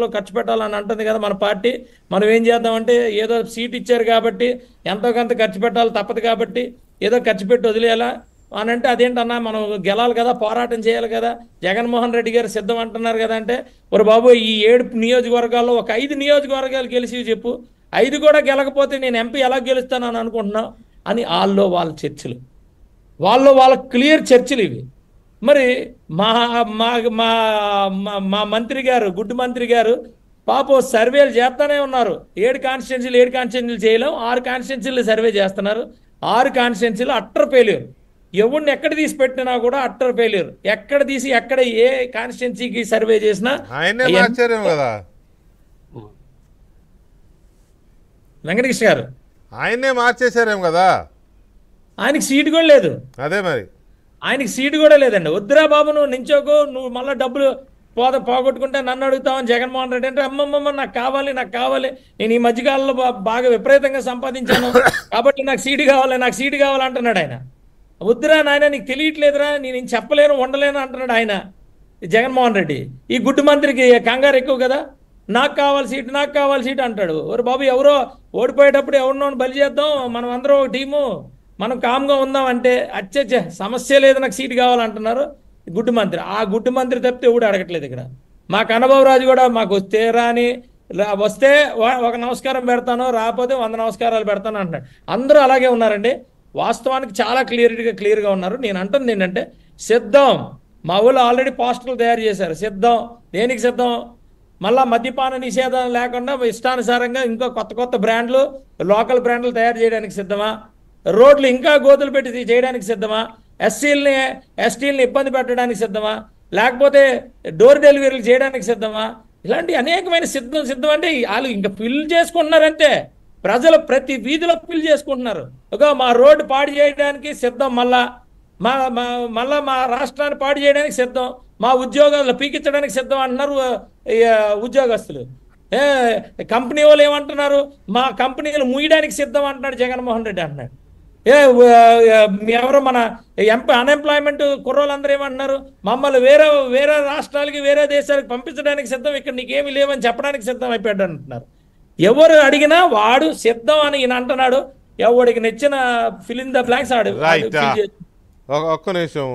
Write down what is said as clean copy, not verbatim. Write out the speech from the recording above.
లో ఖర్చు పెట్టాలని అంటుంది కదా మన పార్టీ. మనం ఏం చేద్దామంటే ఏదో సీట్ ఇచ్చారు కాబట్టి ఎంతో కొంత ఖర్చు పెట్టాలి తప్పదు కాబట్టి ఏదో ఖర్చు పెట్టి వదిలేయాలా అని అంటే అదేంటన్నా మనం గెలాలి కదా, పోరాటం చేయాలి కదా, జగన్మోహన్ రెడ్డి గారు సిద్ధం అంటున్నారు కదా అంటే ఒరు బాబు ఈ 7 నియోజకవర్గాల్లో ఒక 5 నియోజకవర్గాలు గెలిచి చెప్పు, 5 కూడా గెలకపోతే నేను ఎంపీ ఎలా గెలుస్తానని అనుకుంటున్నావు అని వాళ్ళ చర్చలు, వాళ్ళ క్లియర్ చర్చలు ఇవి. మరి మా మా మా మా- మా మంత్రి గారు, గుడ్డు మంత్రి గారు పాపం సర్వేలు చేస్తూనే ఉన్నారు. 7 కాన్స్టిట్యున్సీలు చేయలేం, 6 కాన్స్టిట్యున్సీలు సర్వే చేస్తున్నారు. 6 కాన్స్టిట్యున్సీలు అట్టర్ ఫెయిల్యూర్. ఎవరిని ఎక్కడ తీసి పెట్టినా కూడా అట్టర్ ఫెయిల్యూర్. ఎక్కడ తీసి ఎక్కడ ఏ కాన్స్టిట్యున్సీకి సర్వే చేసినా ఆయనే మార్చారేమో కదా, వెంకటకృష్ణ గారు ఆయన్నే మార్చేశారేమో కదా. ఆయనకి సీటు కూడా లేదు. అదే మరి ఆయనకి సీటు కూడా లేదండి. వద్దురా బాబు నువ్వు నించోకు, నువ్వు మళ్ళీ డబ్బులు పోగొట్టుకుంటే నన్ను అడుగుతావని జగన్మోహన్ రెడ్డి అంటే అమ్మమ్మ నాకు కావాలి, నేను ఈ మధ్యకాలంలో బాగా విపరీతంగా సంపాదించాను కాబట్టి నాకు సీటు కావాలి అంటున్నాడు ఆయన. వద్దురా నాయన నీకు తెలియట్లేదురా, నేను చెప్పలేను ఉండలేను అంటున్నాడు ఆయన జగన్మోహన్ రెడ్డి. ఈ గుడ్డు మంత్రికి కంగారు ఎక్కువ కదా, నాకు కావాలి సీటు అంటాడు. ఓరు బాబు ఎవరో ఓడిపోయేటప్పుడు ఎవరినో బలి చేద్దాం, మనం అందరం ఒక టీము, మనం కామ్గా ఉందాం అంటే అచ్చచ్చే సమస్య లేదు నాకు సీటు కావాలంటున్నారు గుడ్డు మంత్రి. ఆ గుడ్డు మంత్రి తప్పితే ఎవడు అడగట్లేదు ఇక్కడ. మా కన్నబాబురాజు కూడా మాకు వస్తే రాని వస్తే ఒక నమస్కారం పెడతాను, రాకపోతే 100 నమస్కారాలు పెడతాను అంటున్నాడు. అందరూ అలాగే ఉన్నారండి. వాస్తవానికి చాలా క్లియర్గా ఉన్నారు. నేను అంటుంది ఏంటంటే సిద్ధం, మా ఊళ్ళో ఆల్రెడీ పోస్టర్లు తయారు చేశారు. సిద్ధం దేనికి సిద్ధం? మళ్ళా మద్యపాన నిషేధం లేకుండా ఇష్టానుసారంగా ఇంకా కొత్త బ్రాండ్లు, లోకల్ బ్రాండ్లు తయారు చేయడానికి సిద్ధమా? రోడ్లు ఇంకా గోతులు పెట్టి చేయడానికి సిద్ధమా? ఎస్టీలని ఇబ్బంది పెట్టడానికి సిద్ధమా? లేకపోతే డోర్ డెలివరీలు చేయడానికి సిద్ధమా? ఇలాంటి అనేకమైన సిద్ధం అంటే వాళ్ళు ఇంకా ఫిల్ చేసుకుంటున్నారంటే ప్రజలు ప్రతి వీధిలో ఫిల్ చేసుకుంటున్నారు. ఒక మా రోడ్డు పాడు చేయడానికి సిద్ధం, మళ్ళా మా రాష్ట్రాన్ని పాడు చేయడానికి సిద్ధం, మా ఉద్యోగాలు పీకించడానికి సిద్ధం అంటున్నారు ఉద్యోగస్తులు. కంపెనీ వాళ్ళు ఏమంటున్నారు, మా కంపెనీలు ముయ్యడానికి సిద్ధం అంటున్నాడు జగన్మోహన్ రెడ్డి అంటున్నాడు. ఎవరో మన అన్ఎంప్లాయ్మెంట్ కుర్రోళ్ళందరూ ఏమంటున్నారు, మమ్మల్ని వేరే రాష్ట్రాలకి వేరే దేశాలకు పంపించడానికి సిద్ధం, ఇక్కడ నీకేమీ లేవని చెప్పడానికి సిద్ధం అయిపోయాడు అంటున్నారు. ఎవరు అడిగినా వాడు సిద్ధం అని ఈయన అంటున్నాడు. ఎవడికి నచ్చిన ఫిల్ ఇన్ ద బ్లాంక్స్ ఆడు. ఒక్క నిమిషం